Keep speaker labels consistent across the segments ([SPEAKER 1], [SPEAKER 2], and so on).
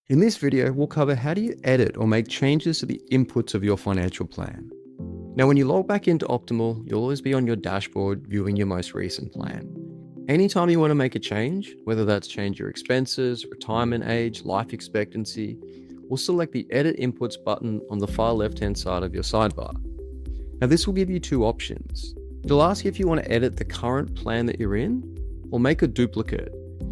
[SPEAKER 1] In this video, we'll cover how do you edit or make changes to the inputs of your financial plan. Now, when you log back into Optiml, you'll always be on your dashboard viewing your most recent plan. Anytime you want to make a change, whether that's change your expenses, retirement age, life expectancy, we'll select the Edit Inputs button on the far left-hand side of your sidebar. Now, this will give you two options. It'll ask you if you want to edit the current plan that you're in or make a duplicate.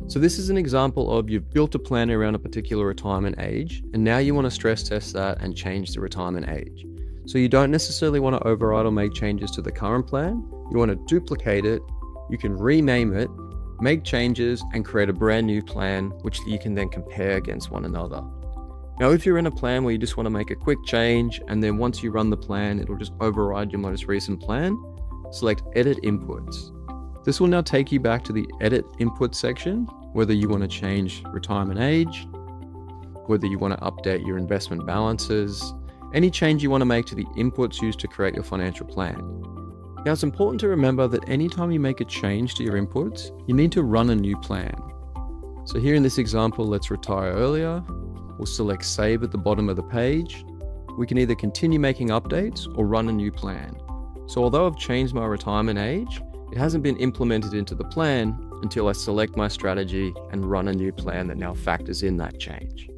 [SPEAKER 1] So this is an example of you've built a plan around a particular retirement age, and now you want to stress test that and change the retirement age. So you don't necessarily want to override or make changes to the current plan. You want to duplicate it. You can rename it, make changes, and create a brand new plan, which you can then compare against one another. Now, if you're in a plan where you just want to make a quick change, and then once you run the plan, it'll just override your most recent plan, select Edit Inputs. This will now take you back to the Edit Input section, whether you want to change retirement age, whether you want to update your investment balances, any change you want to make to the inputs used to create your financial plan. Now, it's important to remember that anytime you make a change to your inputs, you need to run a new plan. So here in this example, let's retire earlier. We'll select Save at the bottom of the page. We can either continue making updates or run a new plan. So although I've changed my retirement age, it hasn't been implemented into the plan until I select my strategy and run a new plan that now factors in that change.